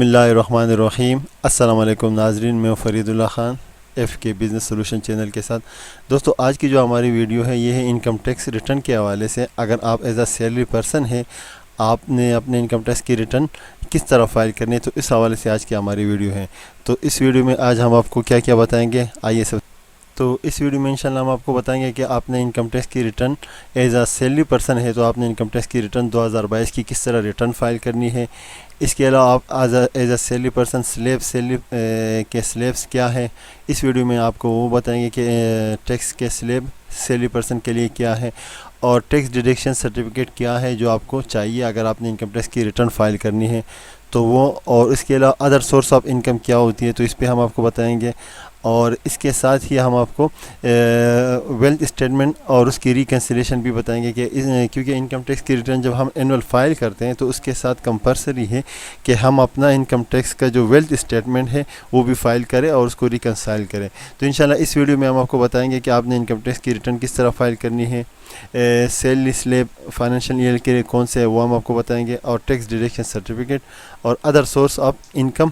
बिस्मिल्लाहिर्रहमानिर्रहीम। अस्सलाम वालेकुम नाजरीन, मैं Faridullah Khan FK business solution channel के साथ। दोस्तों, आज की जो हमारी वीडियो है ये है इनकम टैक्स रिटर्न के हवाले से। अगर आप एज अ सैलरी पर्सन है, आपने अपने इनकम टैक्स की रिटर्न किस तरह फ़ाइल करनी है, तो इस हवाले से आज की हमारी वीडियो है। तो इस वीडियो में आज हम आपको क्या क्या बताएंगे, आइए सब। तो इस वीडियो में इंशाल्लाह हम आपको बताएंगे कि आपने इनकम टैक्स की return as a salary person है तो आपने इनकम टैक्स की रिटर्न 2022 की किस तरह रिटर्न फाइल करनी है। इसके अलावा आप as a salary person salary के स्लैब्स क्या है, इस वीडियो में आपको वो बताएंगे कि टैक्स के स्लैब सैलरी पर्सन के लिए क्या है, और टैक्स डिडक्शन सर्टिफिकेट क्या है जो आपको चाहिए अगर आपने इनकम टैक्स की रिटर्न फाइल करनी है तो वो। और इसके अलावा अदर सोर्स ऑफ इनकम क्या होती है, तो इस पे हम आपको बताएंगे। और इसके साथ ही हम आपको वेल्थ स्टेटमेंट और उसकी रिकन्सिलेशन भी बताएंगे कि क्योंकि इनकम टैक्स की रिटर्न जब हम एनुअल फाइल करते हैं तो उसके साथ कंपलसरी है कि हम अपना इनकम टैक्स का जो वेल्थ स्टेटमेंट है वो भी फाइल करें और उसको रिकन्साइल करें। तो इंशाल्लाह इस वीडियो में हम आपको बताएंगे कि आपने इनकम टैक्स की रिटर्न किस तरह फाइल करनी है, सैलरी स्लैब फाइनेंशियल ईयर के लिए कौन से है वो हम आपको बताएंगे, और टैक्स डिडक्शन सर्टिफिकेट और अदर सोर्स ऑफ इनकम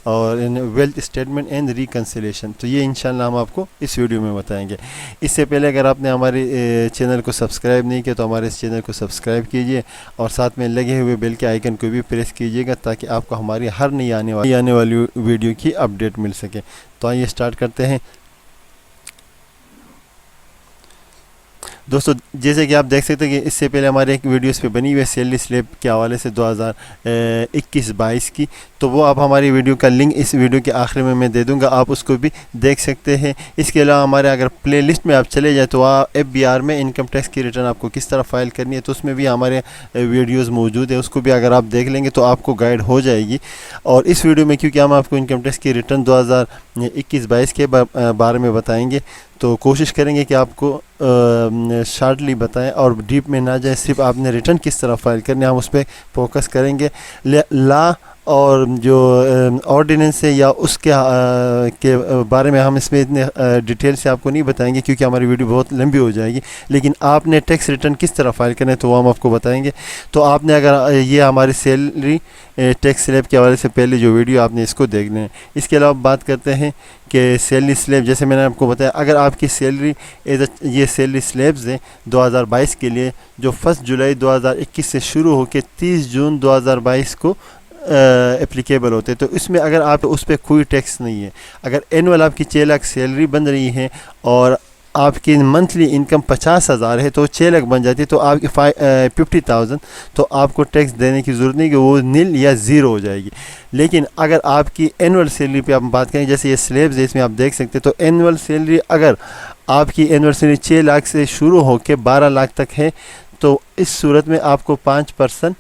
और वेल्थ स्टेटमेंट एंड रिकन्सिलेशन। तो ये इंशाल्लाह हम आपको इस वीडियो में बताएंगे। इससे पहले अगर आपने हमारे चैनल को सब्सक्राइब नहीं किया तो हमारे इस चैनल को सब्सक्राइब कीजिए और साथ में लगे हुए बेल के आइकन को भी प्रेस कीजिएगा ताकि आपको हमारी हर नई आने वाली वीडियो की अपडेट मिल सके। तो आइए स्टार्ट करते हैं। दोस्तों, जैसे कि आप देख सकते हैं कि इससे पहले हमारे एक वीडियोस पे बनी हुई है सैलरी स्लैब के हवाले से 2021-22 की, तो वो आप हमारी वीडियो का लिंक इस वीडियो के आखिर में मैं दे दूंगा, आप उसको भी देख सकते हैं। इसके अलावा हमारे अगर प्लेलिस्ट में आप चले जाए तो FBR में इनकम टैक्स की रिटर्न आपको किस तरह फाइल करनी है तो उसमें भी हमारे वीडियोज़ मौजूद है, उसको भी अगर आप देख लेंगे तो आपको गाइड हो जाएगी। और इस वीडियो में क्योंकि हम आपको इनकम टैक्स की रिटर्न 2021-22 के बारे में बताएंगे तो कोशिश करेंगे कि आपको शार्टली बताएं और डीप में ना जाए, सिर्फ आपने रिटर्न किस तरह फाइल करने हम उस पर फोकस करेंगे। ला और जो ऑर्डिनेंस है या उसके के बारे में हम इसमें इतने डिटेल से आपको नहीं बताएंगे क्योंकि हमारी वीडियो बहुत लंबी हो जाएगी, लेकिन आपने टैक्स रिटर्न किस तरह फाइल करना है तो वो हम आपको बताएंगे। तो आपने अगर ये हमारी सैलरी टैक्स स्लैब के हवाले से पहले जो वीडियो आपने इसको देखना है। इसके अलावा बात करते हैं कि सैलरी स्लैब, जैसे मैंने आपको बताया, अगर आपकी सैलरी ये सैलरी स्लैब्स हैं 2022 के लिए जो 1 जुलाई 2021 से शुरू होकर 30 जून 2022 को एप्लीकेबल होते हैं, तो इसमें अगर आप उस पर कोई टैक्स नहीं है। अगर एनुअल आपकी 6 लाख सैलरी बन रही है और आपकी मंथली इनकम 50,000 है तो 6 लाख बन जाती है, तो आपकी 50,000 तो आपको टैक्स देने की ज़रूरत नहीं कि वो नील या ज़ीरो हो जाएगी। लेकिन अगर आपकी एनुअल सैलरी पे आप बात करें, जैसे ये स्लैब्स है इसमें आप देख सकते हैं, तो एनुअल सैलरी अगर आपकी एनुअल सैलरी 6 लाख से शुरू होकर 12 लाख तक है तो इस सूरत में आपको 5%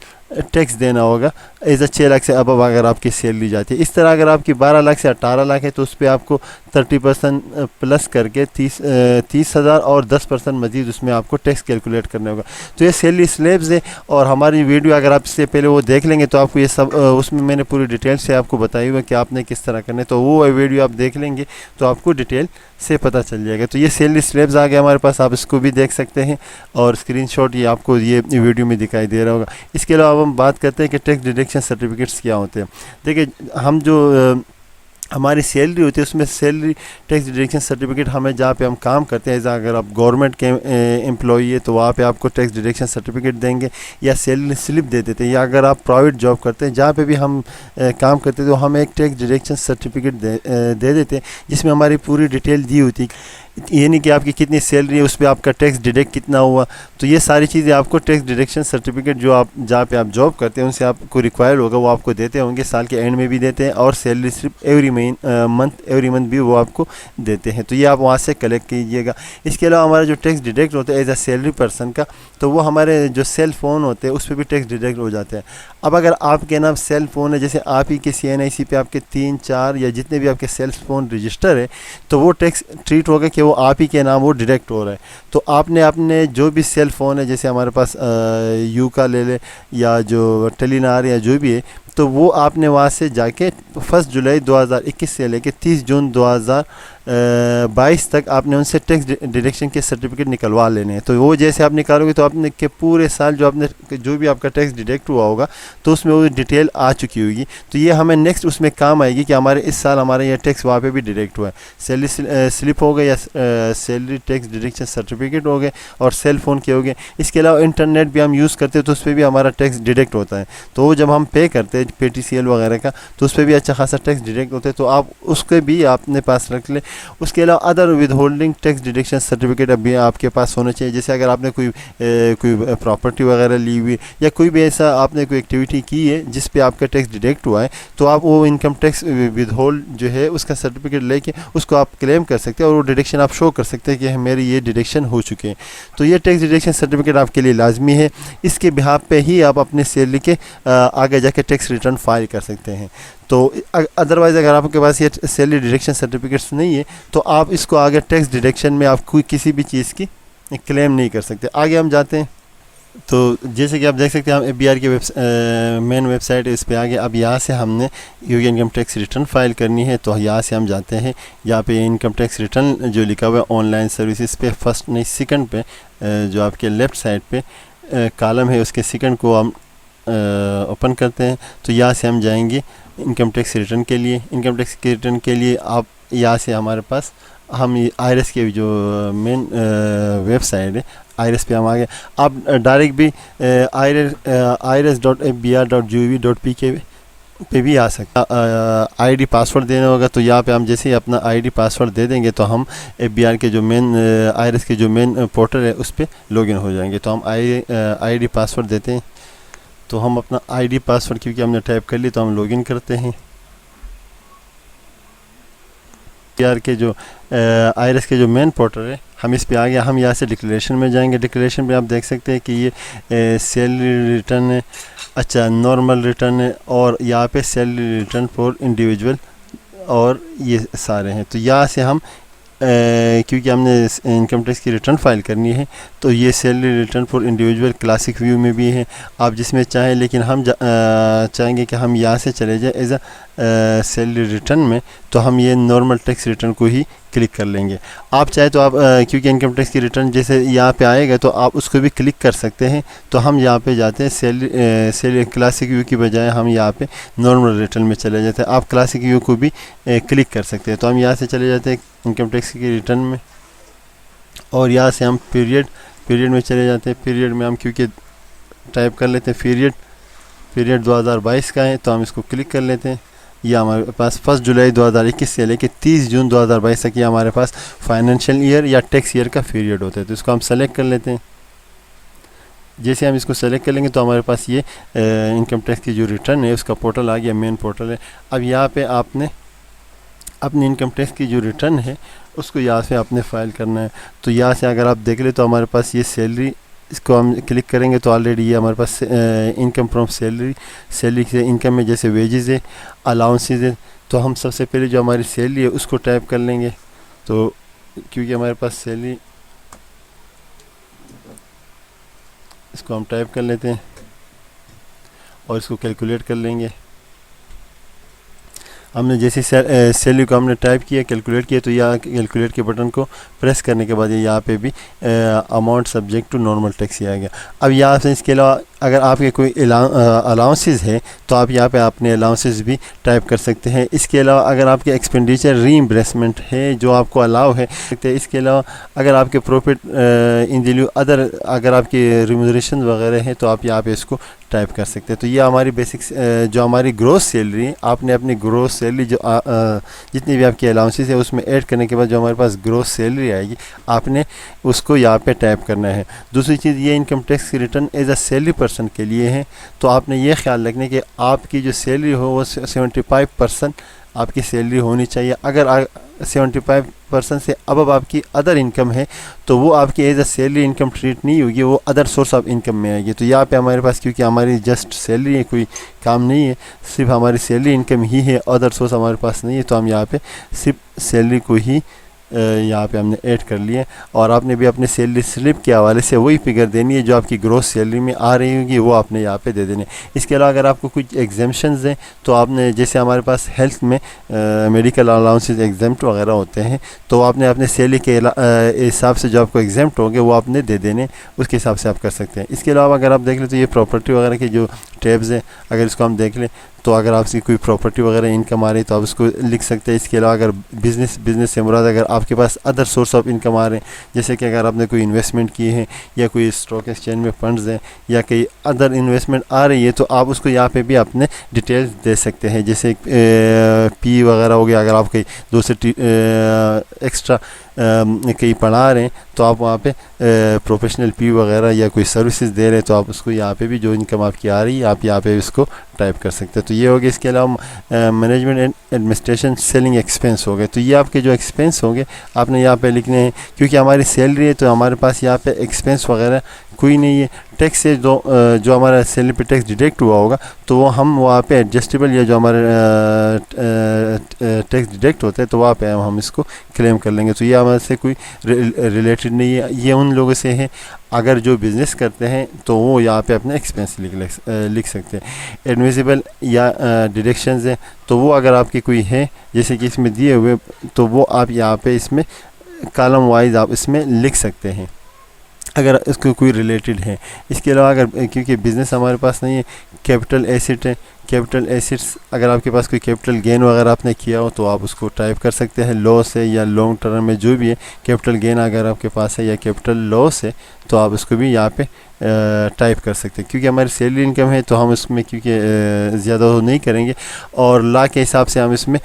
टैक्स देना होगा एज अ 6 लाख से अब अगर आपकी सैलरी जाती है। इस तरह अगर आपकी 12 लाख से 18 लाख है तो उस पर आपको 30% प्लस करके 30,000 और 10% मजीद उसमें आपको टैक्स कैलकुलेट करना होगा। तो ये सैलरी स्लैब्स है और हमारी वीडियो अगर आप इससे पहले वो देख लेंगे तो आपको ये सब उसमें मैंने पूरी डिटेल से आपको बताई हुआ कि आपने किस तरह करना है, तो वो वीडियो आप देख लेंगे तो आपको डिटेल से पता चल जाएगा। तो ये सैलरी स्लैब्स आ गए हमारे पास, आप इसको भी देख सकते हैं और स्क्रीनशॉट ये आपको ये वीडियो में दिखाई दे रहा होगा। इसके अलावा हम बात करते हैं कि टैक्स डिडक्शन सर्टिफिकेट्स क्या होते हैं। देखिए, हम जो हमारी सैलरी होती है उसमें सैलरी टैक्स डिडक्शन सर्टिफिकेट हमें जहाँ पे हम काम करते हैं, अगर आप गवर्नमेंट के एम्प्लॉई है तो वहाँ पे आपको टैक्स डिडक्शन सर्टिफिकेट देंगे या सैलरी स्लिप दे देते हैं, या अगर आप प्राइवेट जॉब करते हैं जहाँ पे भी हम काम करते हैं तो हमें एक टैक्स डिडक्शन सर्टिफिकेट दे देते हैं जिसमें हमारी पूरी डिटेल दी होती है। ये नहीं कि आपकी कितनी सैलरी है उस पर आपका टैक्स डिडक्ट कितना हुआ, तो ये सारी चीज़ें आपको टैक्स डिडक्शन सर्टिफिकेट जो आप जहाँ पे आप जॉब करते हैं उनसे आपको रिक्वायर्ड होगा वो आपको देते होंगे, साल के एंड में भी देते हैं और सैलरी स्लिप एवरी मंथ भी वो आपको देते हैं, तो ये आप वहाँ से कलेक्ट कीजिएगा। इसके अलावा हमारा जो टैक्स डिडक्ट होता है एज अ सैलरी पर्सन का, तो वो हमारे जो सेल फ़ोन होते हैं उस पर भी टैक्स डिडक्ट हो जाते हैं। अब अगर आपके नाम सेल फ़ोन है, जैसे आप ही के CNIC पे आपके 3-4 या जितने भी आपके सेल फ़ोन रजिस्टर है तो वो टैक्स ट्रीट होगा कि वो आप ही के नाम वो डिडक्ट हो रहा है। तो आपने अपने जो भी सेल फ़ोन है, जैसे हमारे पास यू का ले ले या जो टेलीनार या जो भी है, तो वो आपने वहाँ से जाके 1 जुलाई 2021 से लेके 30 जून 2022 तक आपने उनसे टैक्स डिडक्शन के सर्टिफिकेट निकलवा लेने हैं। तो वो जैसे आप निकालोगे तो आपने के पूरे साल जो भी आपका टैक्स डिडक्ट हुआ होगा तो उसमें वो डिटेल आ चुकी होगी। तो ये हमें नेक्स्ट उसमें काम आएगी कि हमारे इस साल हमारा ये टैक्स वहाँ पे भी डिडक्ट हुआ है। सैलरी स्लिप हो गए या सैलरी टैक्स डिडक्शन सर्टिफिकेट हो गए और सेल फ़ोन के हो गए। इसके अलावा इंटरनेट भी हम यूज़ करते हैं तो उस पर भी हमारा टैक्स डिडक्ट होता है। तो जब हम पे करते हैं PTCL वगैरह का तो उस पर भी अच्छा खासा टैक्स डिडक्ट होता है, तो आप उसके भी आपने पास रख ले। उसके अलावा other with holding tax deduction certificate अभी आपके पास होना चाहिए। जैसे अगर आपने कोई प्रॉपर्टी वगैरह ली हुई या कोई भी ऐसा आपने कोई एक्टिविटी की है जिस पे आपका टैक्स डिडक्ट हुआ है, तो आप वो इनकम टैक्स विद होल्ड जो है उसका सर्टिफिकेट लेके उसको आप क्लेम कर सकते हैं और वो डिडक्शन आप शो कर सकते हैं कि मेरी ये डिडक्शन हो चुके हैं। तो ये टैक्स डिडक्शन सर्टिफिकेट आपके लिए लाजमी है। इसके बिहाफ पे ही आप अपने सैलरी के आगे जाके टैक्स रिटर्न फाइल कर सकते हैं। तो अदरवाइज़ अगर आपके पास ये सैलरी डिडक्शन सर्टिफिकेट्स नहीं है तो आप इसको आगे टैक्स डिडक्शन में आप कोई किसी भी चीज़ की क्लेम नहीं कर सकते। आगे हम जाते हैं। तो जैसे कि आप देख सकते हैं हम FBR की मेन वेबसाइट इस पे आगे। अब यहाँ से हमने क्योंकि इनकम टैक्स रिटर्न फाइल करनी है तो यहाँ से हम जाते हैं। यहाँ पे इनकम टैक्स रिटर्न जो लिखा हुआ है ऑनलाइन सर्विसेज पे फर्स्ट नहीं सेकंड पे जो आपके लेफ़्ट साइड पे कॉलम है उसके सेकंड को हम ओपन करते हैं। तो यहाँ से हम जाएंगे इनकम टैक्स रिटर्न के लिए। इनकम टैक्स के रिटर्न के लिए आप यहाँ से हमारे पास हम IRS के जो मेन वेबसाइट है IRS पे हम आ गए। आप डायरेक्ट भी irs.fbr.gov.pk पे भी आ सकते। ID पासवर्ड देना होगा तो यहाँ पे हम जैसे ही अपना ID पासवर्ड दे देंगे तो हम FBR के जो मेन IRS के जो मेन पोर्टल है उस पर लॉगिन हो जाएंगे। तो हम ID पासवर्ड देते हैं। तो हम अपना ID पासवर्ड क्योंकि हमने टाइप कर ली तो हम लॉगिन करते हैं। FBR के जो IRS के जो मेन पोर्टल है हम इस पे आ गया। हम यहाँ से डिक्लेरेशन में जाएंगे। डिक्लेरेशन पे आप देख सकते हैं कि ये सैलरी रिटर्न है, अच्छा नॉर्मल रिटर्न है और यहाँ पे सैलरी रिटर्न फॉर इंडिविजुअल और ये सारे हैं। तो यहाँ से हम क्योंकि हमने इनकम टैक्स की रिटर्न फाइल करनी है तो ये salary return for individual classic view में भी है, आप जिसमें चाहें। लेकिन हम चाहेंगे कि हम यहाँ से चले जाए एज अ सैलरी रिटर्न में, तो हम ये नॉर्मल टैक्स रिटर्न को ही क्लिक कर लेंगे। आप चाहे तो आप क्योंकि इनकम टैक्स की रिटर्न जैसे यहाँ पे आएगा तो आप उसको भी क्लिक कर सकते हैं। तो हम यहाँ पे जाते हैं सैलरी क्लासिक व्यू की बजाय हम यहाँ पे नॉर्मल रिटर्न में चले जाते हैं। आप क्लासिक व्यू को भी क्लिक कर सकते हैं। तो हम यहाँ से चले जाते हैं इनकम टैक्स की रिटर्न में और यहाँ से हम पीरियड में चले जाते हैं। पीरियड में हम क्योंकि टाइप कर लेते हैं पीरियड 2022 का है तो हम इसको क्लिक कर लेते हैं। यह हमारे पास 1 जुलाई 2021 से लेकर 30 जून 2022 तक ये हमारे पास फाइनेंशियल ईयर या टैक्स ईयर का पीरियड होता है। तो इसको हम सेलेक्ट कर लेते हैं। जैसे हम इसको सेलेक्ट कर लेंगे तो हमारे पास ये इनकम टैक्स की जो रिटर्न है उसका पोर्टल आ गया, मेन पोर्टल है। अब यहाँ पे आपने अपनी इनकम टैक्स की जो रिटर्न है उसको यहाँ से आपने फ़ाइल करना है। तो यहाँ से अगर आप देख ले तो हमारे पास ये सैलरी, इसको हम क्लिक करेंगे तो ऑलरेडी ये हमारे पास इनकम फ्रॉम सैलरी से इनकम में जैसे वेजेस है, अलाउंसेस है। तो हम सबसे पहले जो हमारी सैलरी है उसको टाइप कर लेंगे। तो क्योंकि हमारे पास सैलरी, इसको हम टाइप कर लेते हैं और इसको कैलकुलेट कर लेंगे। हमने जैसे सैलरी को हमने टाइप किया, कैलकुलेट किया, तो यहाँ कैलकुलेट के बटन को प्रेस करने के बाद ये यहाँ पे भी amount subject to normal tax आ गया। अब यहाँ से इसके अलावा अगर आपके कोई अलाउंसेस है तो आप यहाँ पे अपने अलाउंसेस भी टाइप कर सकते हैं। इसके अलावा अगर आपके एक्सपेंडिचर रीइंबर्समेंट है जो आपको अलाउ है, इसके अलावा अगर आपके प्रॉफिट इन दिल्ली अदर अगर आपकी रिम्यूनरेशन वगैरह है तो आप यहाँ पे इसको टाइप कर सकते हैं। तो ये हमारी बेसिक्स जो हमारी ग्रोस सैलरी है, आपने अपनी ग्रोस सैलरी जो जितनी भी आपकी अलाउंसेस है उसमें ऐड करने के बाद जो हमारे पास ग्रोस सैलरी आएगी आपने उसको यहाँ पे टाइप करना है। दूसरी चीज़ ये इनकम टैक्स की return as a salary person के लिए है, तो आपने ये ख्याल रखना कि आपकी जो सैलरी हो वो 75% आपकी सैलरी होनी चाहिए। अगर 75% से अब आपकी अदर इनकम है तो वो आपकी as a salary income treat नहीं होगी, वो अदर सोर्स ऑफ इनकम में आएगी। तो यहाँ पे हमारे पास क्योंकि हमारी जस्ट सैलरी है, कोई काम नहीं है, सिर्फ हमारी सैलरी इनकम ही है, अदर सोर्स हमारे पास नहीं है, तो हम यहाँ पे सिर्फ सैलरी को ही यहाँ पे हमने ऐड कर लिए और आपने भी अपने सैलरी स्लिप के हवाले से वही फिगर देनी है जो आपकी ग्रोस सैलरी में आ रही होगी, वो आपने यहाँ पे दे देने। इसके अलावा अगर आपको कुछ एग्जाम्पशंस हैं तो आपने, जैसे हमारे पास हेल्थ में मेडिकल अलाउंसेस एग्जाम्प्ट वगैरह होते हैं, तो आपने अपने सैलरी के हिसाब से जो आपको एग्जाम्प्ट होंगे वो आपने दे देने, उसके हिसाब से आप कर सकते हैं। इसके अलावा अगर आप देख लें तो ये प्रॉपर्टी वगैरह के जो टैब्स हैं, अगर इसको हम देख लें तो अगर आपकी कोई प्रॉपर्टी वगैरह इनकम आ रही है तो आप उसको लिख सकते हैं। इसके अलावा अगर बिज़नेस से मुराद अगर आपके पास अदर सोर्स ऑफ इनकम आ रहे हैं, जैसे कि अगर आपने कोई इन्वेस्टमेंट किए हैं या कोई स्टॉक एक्सचेंज में फंड्स हैं या कई अदर इन्वेस्टमेंट आ रही है, तो आप उसको यहाँ पे भी अपने डिटेल्स दे सकते हैं। जैसे पी वगैरह हो गया, अगर आप कहीं दूसरे एक्स्ट्रा कहीं पढ़ा रहे हैं तो आप वहाँ पे प्रोफेशनल पी वगैरह या कोई सर्विसेज दे रहे हैं तो आप उसको यहाँ पे भी जो इनकम आपकी आ रही है आप यहाँ पे इसको टाइप कर सकते हैं। तो ये हो गया। इसके अलावा management and administration selling expense हो गए, तो ये आपके जो एक्सपेंस होंगे आपने यहाँ पे लिखने हैं। क्योंकि हमारी सैलरी है तो हमारे पास यहाँ पे एक्सपेंस वगैरह कोई नहीं है। टैक्स से जो हमारा सैलरी पे टैक्स डिडक्ट हुआ होगा तो वो हम वहाँ पे एडजस्टेबल या जो हमारे टैक्स डिडक्ट होते हैं तो वहाँ पे हम इसको क्लेम कर लेंगे। तो ये हमारे से कोई रिलेटेड नहीं है, ये उन लोगों से है अगर जो बिज़नेस करते हैं तो वो यहाँ पे अपने एक्सपेंस लिख सकते हैं। एडमिसिबल या डिडक्शंस हैं तो वो अगर आपकी कोई है जैसे कि इसमें दिए हुए तो वो आप यहाँ पे इसमें कॉलम वाइज आप इसमें लिख सकते हैं अगर इसको कोई रिलेटेड है। इसके अलावा अगर क्योंकि बिज़नेस हमारे पास नहीं है, कैपिटल एसेट है, कैपिटल एसेट्स अगर आपके पास कोई कैपिटल गेन वगैरह आपने किया हो तो आप उसको टाइप कर सकते हैं। लॉस है या लॉन्ग टर्म में जो भी है, कैपिटल गेन अगर आपके पास है या कैपिटल लॉस है तो आप उसको भी यहाँ पे टाइप कर सकते हैं। क्योंकि हमारी सैलरी इनकम है तो हम उसमें क्योंकि ज़्यादा तो नहीं करेंगे और ला के हिसाब से हम इसमें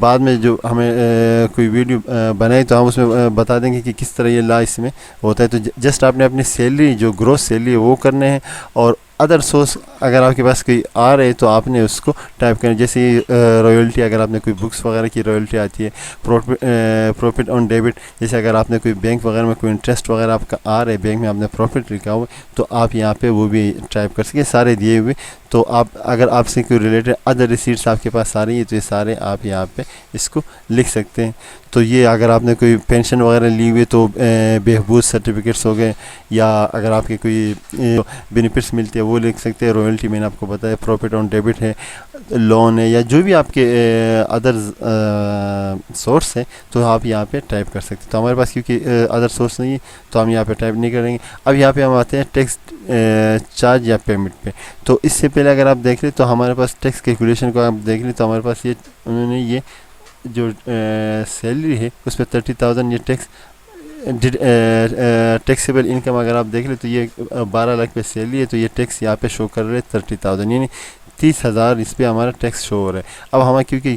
बाद में जो हमें कोई वीडियो बनाए तो हम उसमें बता देंगे कि किस तरह ये ला इसमें होता है। तो जस्ट आपने अपनी सैलरी जो ग्रोस सैलरी है वो करने हैं और अदर सोर्स अगर आपके पास कोई आ रहे तो आपने उसको टाइप करें। जैसे रॉयल्टी अगर आपने कोई बुक्स वगैरह की रॉयल्टी आती है, प्रॉफिट ऑन डेबिट, जैसे अगर आपने कोई बैंक वगैरह में कोई इंटरेस्ट वगैरह आपका आ रहा है, बैंक में आपने प्रॉफिट लिखा हुआ तो आप यहाँ पे वो भी टाइप कर सकें, सारे दिए हुए। तो आप अगर आपसे कोई रिलेटेड अदर रिसीट्स आपके पास आ रही है तो ये सारे आप यहाँ पे इसको लिख सकते हैं। तो ये अगर आपने कोई पेंशन वगैरह ली हुई तो बहबूद सर्टिफिकेट्स हो गए, या अगर आपके कोई बेनिफिट्स मिलते हैं वो लिख सकते हैं। रॉयल्टी मैंने आपको बताया, प्रॉफिट ऑन डेबिट है, लोन है, या जो भी आपके अदर सोर्स है तो आप यहाँ पे टाइप कर सकते हैं। तो हमारे पास क्योंकि अदर सोर्स नहीं है तो हम यहाँ पे टाइप नहीं करेंगे। अब यहाँ पे हम आते हैं टैक्स चार्ज या पेमेंट पे। तो इससे पहले अगर आप देख लें तो हमारे पास टैक्स कैलकुलेशन को आप देख लें तो हमारे पास ये उन्होंने ये जो सैलरी है उस पर 30,000 ये टैक्सेबल इनकम अगर आप देख लें तो ये 12 लाख पे सैलरी है तो ये टैक्स यहाँ पे शो कर रहे हैं 30,000, यानी 30,000 इस पर हमारा टैक्स शो हो रहा है। अब हमें क्योंकि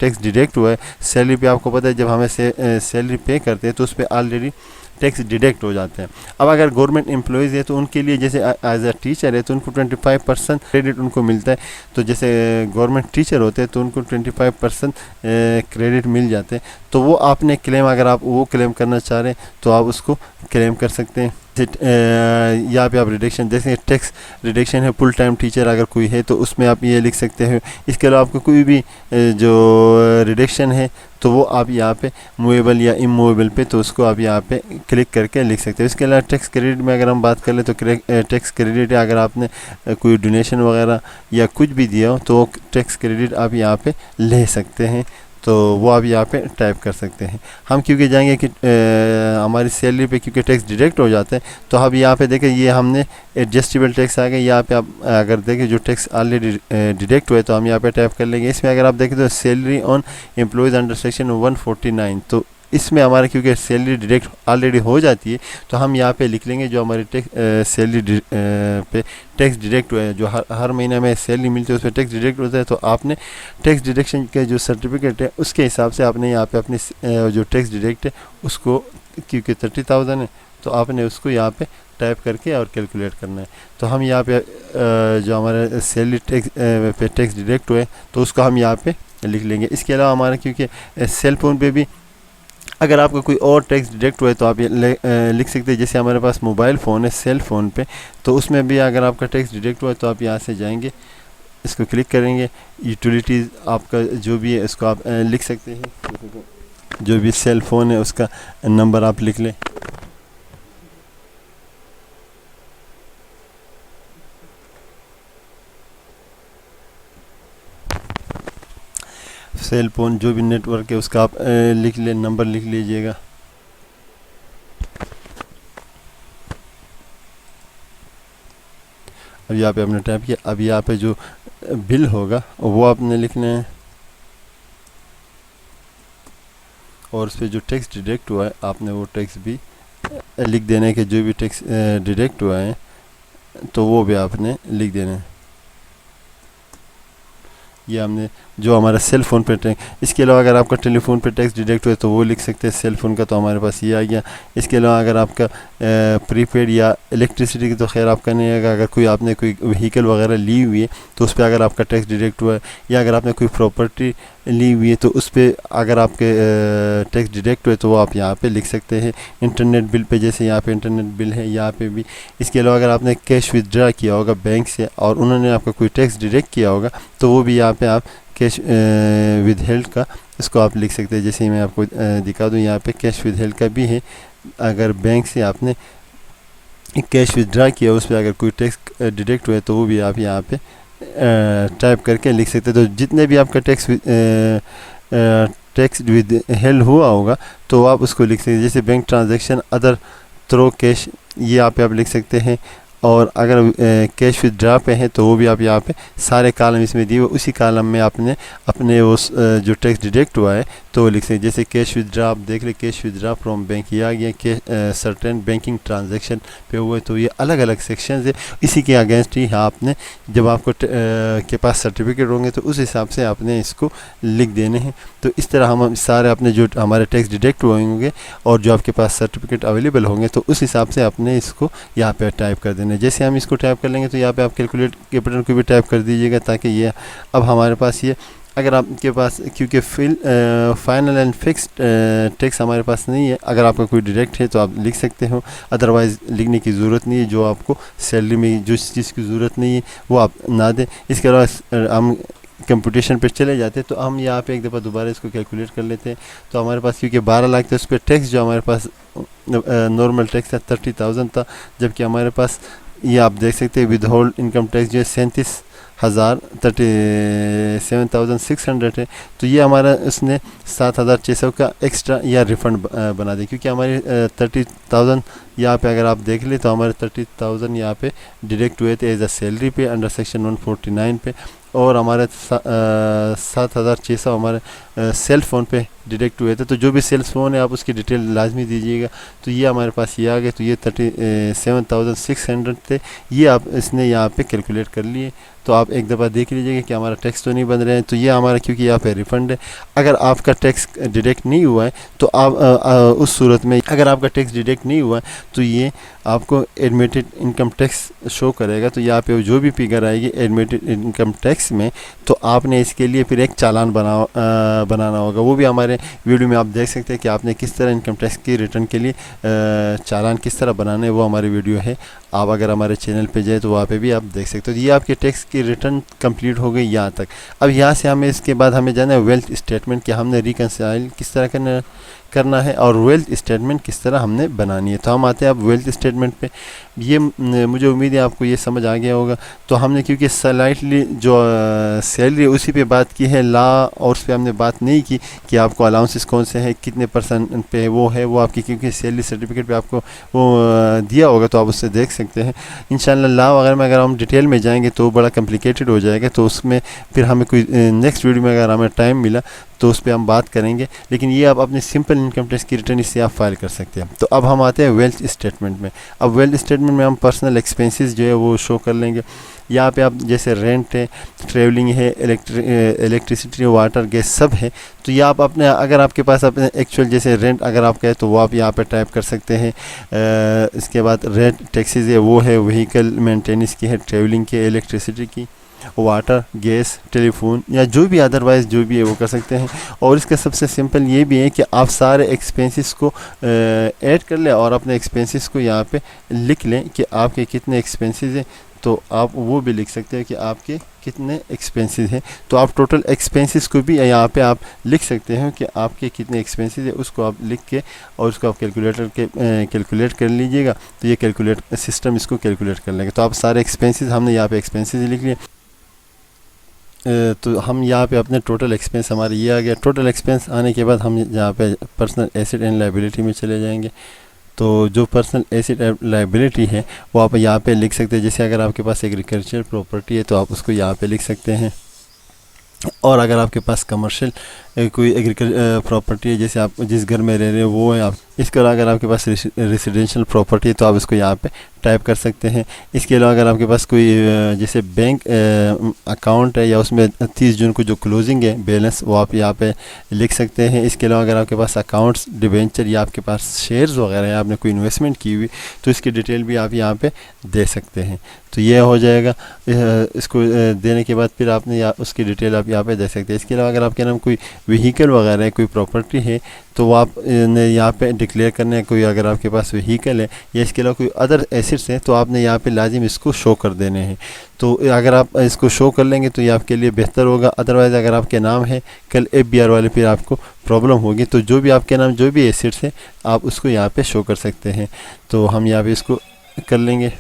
टैक्स डिडक्ट हुआ है सैलरी पे, आपको पता है जब हमें सैलरी पे करते हैं तो उस पर ऑलरेडी टैक्स डिडक्ट हो जाते हैं। अब अगर गवर्नमेंट एम्प्लॉयज़ है तो उनके लिए जैसे एज अ टीचर है तो उनको 25% क्रेडिट उनको मिलता है। तो जैसे गवर्नमेंट टीचर होते हैं तो उनको 25% क्रेडिट मिल जाते हैं। तो वो आपने क्लेम, अगर आप वो क्लेम करना चाह रहे हैं तो आप उसको क्लेम कर सकते हैं। यहाँ पे आप रिडक्शन देखें, टैक्स रिडक्शन है फुल टाइम टीचर अगर कोई है तो उसमें आप ये लिख सकते हैं। इसके अलावा आपको कोई भी जो रिडक्शन है तो वो आप यहाँ पे मूवेबल या इमूवेबल पे तो उसको आप यहाँ पे क्लिक करके लिख सकते हैं। इसके अलावा टैक्स क्रेडिट में अगर हम बात कर ले तो टैक्स क्रेडिट है अगर आपने कोई डोनेशन वगैरह या कुछ भी दिया हो तो टैक्स क्रेडिट आप यहाँ पे ले सकते हैं, तो वो आप यहाँ पे टाइप कर सकते हैं। हम क्योंकि जाएंगे कि हमारी सैलरी पे क्योंकि टैक्स डिडक्ट हो जाते हैं तो हम यहाँ पे देखें ये हमने एडजस्टेबल टैक्स आ गए। यहाँ पे आप अगर देखें जो टैक्स ऑलरेडी डिडक्ट हुए तो हम यहाँ पे टाइप कर लेंगे। इसमें अगर आप देखें तो salary on employees under section 149, तो इसमें हमारे क्योंकि सैलरी डिडक्ट ऑलरेडी हो जाती है तो हम यहाँ पे लिख लेंगे जो हमारी सैलरी पे टैक्स डिडक्ट हुआ है, जो हर महीने में सैलरी मिलती है उस पर टैक्स डिडक्ट होता है। तो आपने टैक्स डिडक्शन के जो सर्टिफिकेट है उसके हिसाब से आपने यहाँ पे अपनी जो टैक्स डिडक्ट है उसको, क्योंकि 30,000 है तो आपने उसको यहाँ पे टाइप करके और कैलकुलेट करना है। तो हम यहाँ पे जो हमारे सैलरी टैक्स पे टैक्स डिडक्ट हुए तो उसको हम यहाँ पे लिख लेंगे। इसके अलावा हमारे क्योंकि सेल फोन पे भी अगर आपका कोई और टैक्स डिडक्ट हुआ है तो आप ये लिख सकते हैं। जैसे हमारे पास मोबाइल फ़ोन है सेल फ़ोन पे, तो उसमें भी अगर आपका टैक्स डिडक्ट हुआ है तो आप यहाँ से जाएंगे, इसको क्लिक करेंगे, यूटिलिटीज़ आपका जो भी है इसको आप लिख सकते हैं। जो भी सेल फ़ोन है उसका नंबर आप लिख लें। सेल फ़ोन जो भी नेटवर्क है उसका आप लिख लें, नंबर लिख लीजिएगा। अब यहाँ पे आपने टाइप किया। अब यहाँ पे जो बिल होगा वो आपने लिखना है और उस पर जो टैक्स डिडक्ट हुआ है आपने वो टैक्स भी लिख देना है कि जो भी टैक्स डिडक्ट हुआ है तो वो भी आपने लिख देना है। ये हमने जो हमारा सेल फ़ोन पे टैक्स, इसके अलावा अगर आपका टेलीफोन पे टैक्स डिडक्ट हुआ तो वो लिख सकते हैं। सेल फ़ोन का तो हमारे पास ये आ गया। इसके अलावा अगर आपका प्रीपेड या इलेक्ट्रिसिटी की तो खैर आपका नहीं आएगा। अगर कोई आपने कोई व्हीकल वगैरह ली हुई है तो उस पर अगर आपका टैक्स डिडक्ट हुआ है, या अगर आपने कोई प्रॉपर्टी ली हुई है तो उस पर अगर आपके टैक्स डिडक्ट हुए तो वो आप यहाँ पे लिख सकते हैं। इंटरनेट बिल पे जैसे यहाँ पे इंटरनेट बिल है यहाँ पे भी। इसके अलावा अगर आपने कैश विदड्रा किया होगा बैंक से और उन्होंने आपका कोई टैक्स डिडक्ट किया होगा तो वो भी यहाँ पे आप कैश विद हेल्ड का इसको आप लिख सकते हैं। जैसे मैं आपको दिखा दूँ, यहाँ पे कैश विद हेल्ड का भी है। अगर बैंक से आपने कैश विदड्रा किया उस पर अगर कोई टैक्स डिडक्ट हुआ है तो वो भी आप यहाँ पे टाइप करके लिख सकते हैं। तो जितने भी आपका टैक्स विद हेल्ड हुआ होगा तो आप उसको लिख सकते हैं। जैसे bank transaction, other through cash, ये आप लिख सकते हैं। और अगर कैश विदड्रा पे है तो वो भी आप यहाँ पे सारे कॉलम इसमें दिए हुए, उसी कॉलम में आपने अपने वो जो टैक्स डिडक्ट हुआ है तो वो लिख सकते हैं। जैसे कैश विदड्रा आप देख ले, कैश विदड्रा फ्रॉम बैंक ये आ गया कि सर्टेन बैंकिंग ट्रांजैक्शन पे हुए। तो ये अलग अलग सेक्शन है, इसी के अगेंस्ट ही आपने जब आपको के पास सर्टिफिकेट होंगे तो उस हिसाब से आपने इसको लिख देने हैं। तो इस तरह हम सारे अपने जो हमारे टैक्स डिडक्ट हुए होंगे और जो आपके पास सर्टिफिकेट अवेलेबल होंगे तो उस हिसाब से आपने इसको यहाँ पे टाइप कर देना है। जैसे हम इसको टाइप कर लेंगे तो यहाँ पे आप कैलकुलेट के बटन को भी टाइप कर दीजिएगा ताकि ये अब हमारे पास ये, अगर आपके पास क्योंकि फाइनल एंड फिक्स्ड टैक्स हमारे पास नहीं है, अगर आपका कोई डायरेक्ट है तो आप लिख सकते हो, अदरवाइज़ लिखने की ज़रूरत नहीं है। जो आपको सैलरी में जो चीज़ की ज़रूरत नहीं है वो आप ना दें। इसके अलावा हम कंप्यूटेशन पे चले जाते हैं तो हम यहाँ पे एक दफ़ा दोबारा इसको कैलकुलेट कर लेते हैं। तो हमारे पास क्योंकि 12 लाख था उस पर टैक्स जो हमारे पास नॉर्मल टैक्स था 30,000 था, जबकि हमारे पास ये आप देख सकते हैं विद होल्ड इनकम टैक्स जो है 37,600 है। तो ये हमारा उसने 7,600 का एक्स्ट्रा या रिफ़ंड बना दिया, क्योंकि हमारे 30,000 यहाँ पे अगर आप देख ले तो हमारे 30,000 यहाँ पे डायरेक्ट हुए थे एज अ सैलरी पे अंडर सेक्शन 149 पे, और हमारे 7,600 हमारे सेल फ़ोन पे डायरेक्ट हुए थे। तो जो भी सेल फ़ोन है आप उसकी डिटेल लाजमी दीजिएगा। तो ये हमारे पास ये आ गए, तो ये 37,600 थे, ये आप इसने यहाँ पे कैलकुलेट कर लिए। तो आप एक दफ़ा देख लीजिएगा कि हमारा टैक्स तो नहीं बन रहे हैं। तो ये हमारा क्योंकि यहाँ पे रिफ़ंड है। अगर आपका टैक्स डिडक्ट नहीं हुआ है तो आप उस सूरत में अगर आपका टैक्स डिडक्ट नहीं हुआ है तो ये आपको एडमिटेड इनकम टैक्स शो करेगा। तो यहाँ पे जो भी फिगर आएगी एडमिटेड इनकम टैक्स में, तो आपने इसके लिए फिर एक चालान बनाना होगा। वो भी हमारे वीडियो में आप देख सकते हैं कि आपने किस तरह इनकम टैक्स की रिटर्न के लिए चालान किस तरह बनाना है, वो हमारी वीडियो है। आप अगर हमारे चैनल पे जाए तो वहाँ पे भी आप देख सकते हो। तो ये आपके टैक्स की रिटर्न कंप्लीट हो गई यहाँ तक। अब यहाँ से हमें इसके बाद हमें जाना है वेल्थ स्टेटमेंट, कि हमने रिकन्साइल किस तरह करना है और वेल्थ स्टेटमेंट किस तरह हमने बनानी है। तो हम आते हैं अब वेल्थ स्टेटमेंट पे। ये मुझे उम्मीद है आपको ये समझ आ गया होगा। तो हमने क्योंकि स्लाइटली जो सैलरी उसी पे बात की है, ला और उस पर हमने बात नहीं की कि आपको अलाउंसेस कौन से हैं, कितने % पे वो है, वो आपकी क्योंकि सैलरी सर्टिफिकेट पे आपको वो दिया होगा तो आप उससे देख सकते हैं। इंशाल्लाह ला वगैरह में अगर हम डिटेल में जाएंगे तो बड़ा कम्प्लिकेटेड हो जाएगा, तो उसमें फिर हमें कोई नेक्स्ट वीडियो में अगर हमें टाइम मिला तो उस पर हम बात करेंगे। लेकिन ये आप अपने सिंपल इनकम टैक्स की रिटर्न इससे आप फाइल कर सकते हैं। तो अब हम आते हैं वेल्थ स्टेटमेंट में। अब वेल्थ स्टेटमेंट में हम पर्सनल एक्सपेंसेस जो है वो शो कर लेंगे। यहाँ पे आप जैसे रेंट है, ट्रेवलिंग है, इलेक्ट्रिसिटी, वाटर, गैस सब है। तो ये आप अपने अगर आपके पास अपने एक्चुअल जैसे रेंट अगर आपका है तो वो आप यहाँ पे टाइप कर सकते हैं। इसके बाद रेंट टैक्सेस है वो है, व्हीकल मेंटेनेंस की है, ट्रेवलिंग की, इलेक्ट्रिसिटी की, वाटर, गैस, टेलीफोन या जो भी अदरवाइज़ जो भी है वो कर सकते हैं। और इसका सबसे सिंपल ये भी है कि आप सारे एक्सपेंसेस को ऐड कर लें और अपने एक्सपेंसेस को यहाँ पे लिख लें कि आपके कितने एक्सपेंसेस हैं। तो आप वो भी लिख सकते हैं कि आपके कितने एक्सपेंसेस हैं। तो आप टोटल एक्सपेंसेस को भी यहाँ पे आप लिख सकते हैं कि आपके कितने एक्सपेंसेस है, उसको आप लिख के और उसको आप कैलकुलेट कर लीजिएगा। तो ये कैलकुलेट सिस्टम इसको कैलकुलेट कर लेंगे। तो आप सारे एक्सपेंसेस, हमने यहाँ पे एक्सपेंसेस लिख लिए। तो हम यहाँ पे अपने टोटल एक्सपेंस हमारे ये आ गया। टोटल एक्सपेंस आने के बाद हम यहाँ पे पर्सनल एसेट एंड लायबिलिटी में चले जाएंगे। तो जो पर्सनल एसेट लायबिलिटी है वो आप यहाँ पे लिख सकते हैं। जैसे अगर आपके पास एग्रीकल्चर प्रॉपर्टी है तो आप उसको यहाँ पे लिख सकते हैं, और अगर आपके पास कमर्शियल कोई एग्रीकल्चर प्रॉपर्टी है, जैसे आप जिस घर में रह रहे हो वो है आप, इसके अलावा अगर आपके पास रेसिडेंशियल प्रॉपर्टी है तो आप इसको यहाँ पे टाइप कर सकते हैं। इसके अलावा अगर आपके पास कोई जैसे बैंक अकाउंट है या उसमें 30 जून को जो क्लोजिंग है बैलेंस वो आप यहाँ पे लिख सकते हैं। इसके अलावा अगर आपके पास अकाउंट्स, डिबेंचर या आपके पास शेयर्स वगैरह है, आपने कोई इन्वेस्टमेंट की हुई तो इसकी डिटेल भी आप यहाँ पे दे सकते हैं। तो ये हो जाएगा। इसको देने के बाद फिर आपने उसकी डिटेल आप यहाँ पे दे सकते हैं। इसके अलावा अगर आपके नाम कोई व्हीकल वगैरह है, कोई प्रॉपर्टी है तो वो आप ने यहाँ पे डिक्लेयर करना है। कोई अगर आपके पास व्हीकल है या इसके अलावा कोई अदर एसेट्स हैं तो आपने यहाँ पे लाजिम इसको शो कर देने हैं। तो अगर आप इसको शो कर लेंगे तो ये आपके लिए बेहतर होगा। अदरवाइज़ अगर आपके नाम है कल FBR वाले फिर आपको प्रॉब्लम होगी। तो जो भी आपके नाम जो भी एसेट्स हैं आप उसको यहाँ पे शो कर सकते हैं। तो हम यहाँ पे इसको कर लेंगे।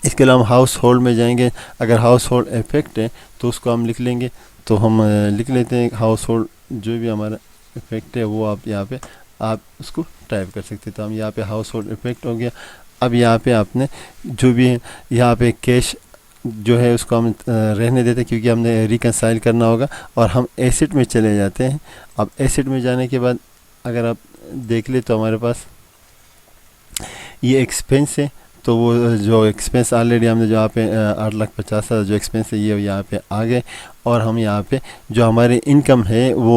इसके अलावा हम हाउस होल्ड में जाएंगे। अगर हाउस होल्ड इफेक्ट है तो उसको हम लिख लेंगे। तो हम लिख लेते हैं हाउस होल्ड जो भी हमारा इफेक्ट है वो आप यहाँ पे आप उसको टाइप कर सकते हैं। तो हम यहाँ पे हाउस होल्ड इफेक्ट हो गया। अब यहाँ पे आपने जो भी है यहाँ पे कैश जो है उसको हम रहने देते हैं क्योंकि हमने रिकंसाइल करना होगा, और हम एसेट में चले जाते हैं। अब एसेट में जाने के बाद अगर आप देख ले तो हमारे पास ये एक्सपेंस है। तो वो जो एक्सपेंस ऑलरेडी हमने जो यहाँ पे 8,50,000 जो एक्सपेंस है ये यहाँ पे आ गए। और हम यहाँ पे जो हमारी इनकम है वो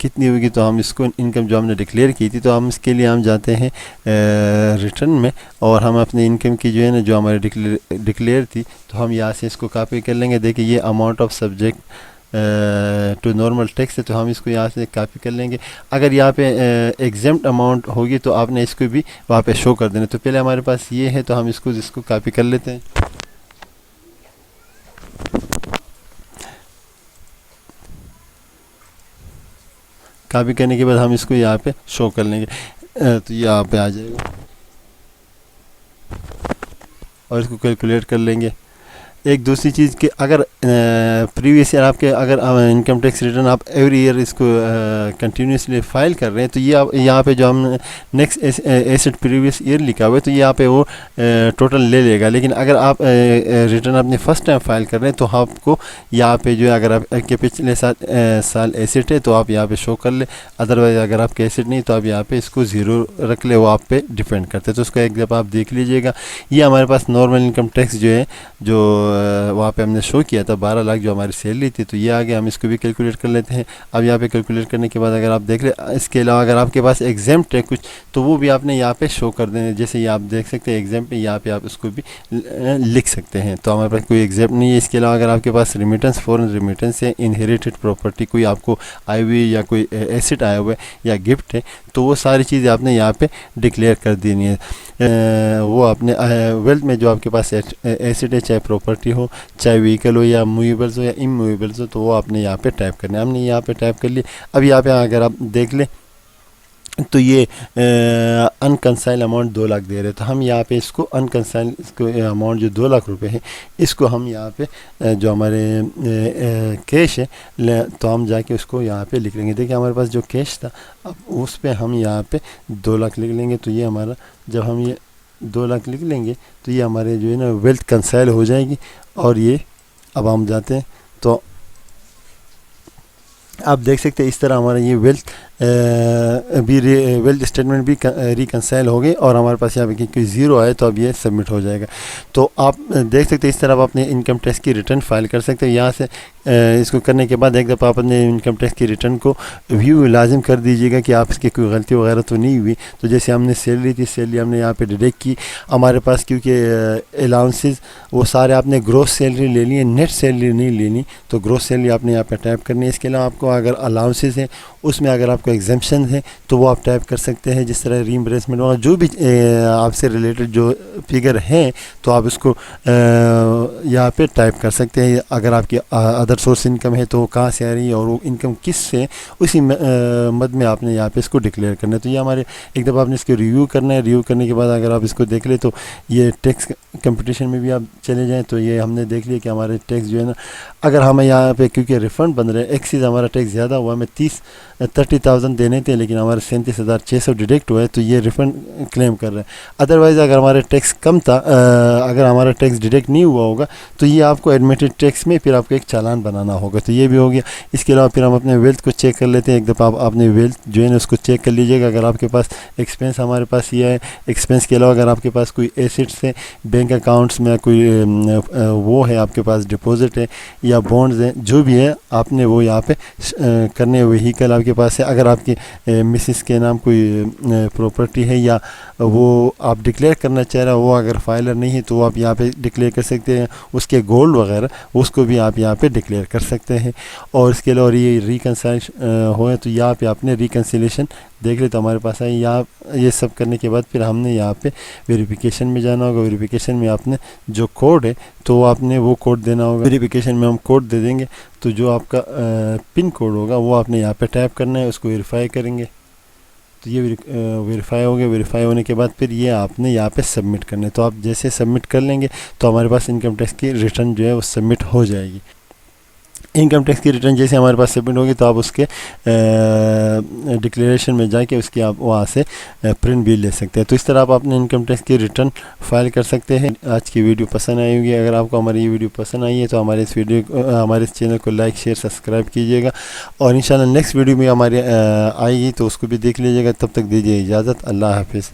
कितनी होगी, तो हम इसको इनकम जो हमने डिक्लेयर की थी तो हम इसके लिए हम जाते हैं रिटर्न में, और हम अपनी इनकम की जो है ना जो हमारी डिक्लेयर थी तो हम यहाँ से इसको कॉपी कर लेंगे। देखिए ये amount of subject to normal tax है तो हम इसको यहाँ से कॉपी कर लेंगे। अगर यहाँ पे एग्जेम्प्ट अमाउंट होगी तो आपने इसको भी वहाँ पे शो कर देना। तो पहले हमारे पास ये है तो हम इसको कॉपी कर लेते हैं। कॉपी करने के बाद हम इसको यहाँ पे शो कर लेंगे। तो यहाँ पे आ जाएगा और इसको कैलकुलेट कर लेंगे। एक दूसरी चीज़ कि अगर प्रीवियस ईयर आपके अगर इनकम टैक्स रिटर्न आप एवरी ईयर इसको कंटिन्यूसली फाइल कर रहे हैं तो ये आप यहाँ पे जो हम नेक्स्ट एसेट प्रीवियस ईयर लिखा हुआ है तो यहाँ पे वो टोटल ले लेगा। लेकिन अगर आप रिटर्न अपने फर्स्ट टाइम फाइल कर रहे हैं तो आपको यहाँ पे जो है अगर आपके पिछले साल एसेट है तो आप यहाँ पे शो कर ले। अदरवाइज़ अगर आपके एसेट नहीं तो आप यहाँ पे इसको ज़ीरो रख ले, वो आप पे डिपेंड करते हैं। तो उसका एक जब आप देख लीजिएगा। ये हमारे पास नॉर्मल इनकम टैक्स जो है जो वहाँ पे हमने शो किया था 12 लाख जो हमारी सैलरी थी, तो ये आगे हम इसको भी कैलकुलेट कर लेते हैं। अब यहाँ पे कैलकुलेट करने के बाद अगर आप देख ले, इसके अलावा अगर आपके पास एग्जेम्प्ट है कुछ तो वो भी आपने यहाँ पे शो कर देने। जैसे ये आप देख सकते हैं एग्जेम्प्ट है, यहाँ पे आप उसको भी लिख सकते हैं। तो हमारे पास कोई एग्जेम्प्ट नहीं है। इसके अलावा अगर आपके पास रिमिटेंस, फॉरेन रिमिटेंस है, इनहेरिटेड प्रॉपर्टी कोई आपको आई हुई या कोई एसेट आया हुआ है या गिफ्ट है तो वो सारी चीज़ें आपने यहाँ पे डिक्लेयर कर देनी है। वो आपने वेल्थ में जो आपके पास एसेट है, चाहे प्रॉपर्टी हो, चाहे व्हीकल हो या मूवेबल्स हो या इमूवेबल्स हो, तो वो आपने यहाँ पे टाइप करना है। हमने यहाँ पे टाइप कर लिया। अब यहाँ पे अगर आप देख लें तो ये अनकंसाइल अमाउंट 2 लाख दे रहे हैं। तो हम यहाँ पे इसको अनकंसाइल इसको अमाउंट जो 2 लाख रुपए है इसको हम यहाँ पे जो हमारे कैश है तो हम जाके उसको यहाँ पे लिख लेंगे। देखिए हमारे पास जो कैश था अब उस पे हम यहाँ पे 2 लाख लिख लेंगे। तो ये हमारा जब हम ये 2 लाख लिख लेंगे तो ये हमारे जो है ना वेल्थ कंसाइल हो जाएगी। और ये अब हम जाते हैं तो आप देख सकते हैं इस तरह हमारा ये वेल्थ अभी वेल्थ स्टेटमेंट भी रिकंसाइल हो गए और हमारे पास यहाँ पे कोई ज़ीरो आए तो अब ये सबमिट हो जाएगा। तो आप देख सकते हैं इस तरह आप अपने इनकम टैक्स की रिटर्न फाइल कर सकते हैं। यहाँ से इसको करने के बाद एक दफ़ा आप अपने इनकम टैक्स की रिटर्न को व्यू लाजिम कर दीजिएगा कि आप इसकी कोई गलती वगैरह तो नहीं हुई। तो जैसे हमने सैलरी थी, सैलरी हमने यहाँ पे डिडक्ट की। हमारे पास क्योंकि अलाउंसेस वो सारे आपने ग्रोस सैलरी ले ली है, नेट सैलरी नहीं लेनी। तो ग्रोस सैलरी आपने यहाँ पे टाइप करनी है। इसके अलावा आपको अगर अलाउंसेस हैं उसमें अगर आप आपको एग्जाम्पशन है तो वो आप टाइप कर सकते हैं, जिस तरह रीइंबर्समेंट वगैरह जो भी आपसे रिलेटेड जो फिगर हैं तो आप इसको यहाँ पे टाइप कर सकते हैं। अगर आपकी अदर सोर्स इनकम है तो वो कहाँ से आ रही है और वो इनकम किस से, उसी मद में आपने यहाँ पे इसको डिक्लेयर करना है। तो ये हमारे एक दफ़ा आपने इसको रिव्यू करना है। रिव्यू करने के बाद अगर आप इसको देख ले तो ये टैक्स कंपटीशन में भी आप चले जाएँ तो ये हमने देख लिया कि हमारे टैक्स जो है ना, अगर हमें यहाँ पे क्योंकि रिफ़ंड बन रहे हैं, एक चीज़ हमारा टैक्स ज़्यादा हुआ, हमें 30,000 देने थे लेकिन हमारे 37,600 डिडक्ट हुआ है तो ये रिफ़ंड क्लेम कर रहे हैं। अदरवाइज़ अगर हमारे टैक्स कम था, अगर हमारा टैक्स डिडक्ट नहीं हुआ होगा तो ये आपको एडमिटेड टैक्स में फिर आपको एक चालान बनाना होगा। तो ये भी हो गया। इसके अलावा फिर हम अपने वेल्थ को चेक कर लेते हैं। एक दफ़ा आप अपने वेल्थ जो है ना उसको चेक कर लीजिएगा। अगर आपके पास एक्सपेंस, हमारे पास ये है एक्सपेंस के अलावा अगर आपके पास कोई एसेट्स है बैंक अकाउंट्स में, कोई वो है आपके पास डिपॉजिट है या बॉन्ड्स हैं, जो भी है आपने वो यहाँ पे करने। व्हीकल आपके पास है, अगर आपकी मिसेस के नाम कोई प्रॉपर्टी है या वो आप डिक्लेयर करना चाह रहे हो, वो अगर फाइलर नहीं है तो वो आप यहाँ पे डिक्लेयर कर सकते हैं। उसके गोल्ड वगैरह उसको भी आप यहाँ पे डिक्लेयर कर सकते हैं। और इसके अलावा ये रिकन्सिलेशन हो तो यहाँ पे आपने रिकन्सिलेशन देख ले तो हमारे पास है। यहाँ ये सब करने के बाद फिर हमने यहाँ पे वेरिफिकेशन में जाना होगा। वेरिफिकेशन में आपने जो कोड है तो आपने वो कोड देना होगा। वेरिफिकेशन में हम कोड दे देंगे तो जो आपका पिन कोड होगा वो आपने यहाँ पे टाइप करना है, उसको वेरीफाई करेंगे तो ये वेरीफाई हो गया। वेरीफाई होने के बाद फिर ये आपने यहाँ पे सबमिट करना है। तो आप जैसे सबमिट कर लेंगे तो हमारे पास इनकम टैक्स की रिटर्न जो है वो सबमिट हो जाएगी। इनकम टैक्स की रिटर्न जैसे हमारे पास सबमिट होगी तो आप उसके डिक्लेरेशन में जाके उसकी आप वहाँ से प्रिंट भी ले सकते हैं। तो इस तरह आप अपने इनकम टैक्स की रिटर्न फाइल कर सकते हैं। आज की वीडियो पसंद आई होगी। अगर आपको हमारी ये वीडियो पसंद आई है तो हमारे इस चैनल को लाइक शेयर सब्सक्राइब कीजिएगा और इंशाल्लाह नेक्स्ट वीडियो में हमारी आएगी तो उसको भी देख लीजिएगा। तब तक दीजिए इजाज़त। अल्लाह हाफिज़।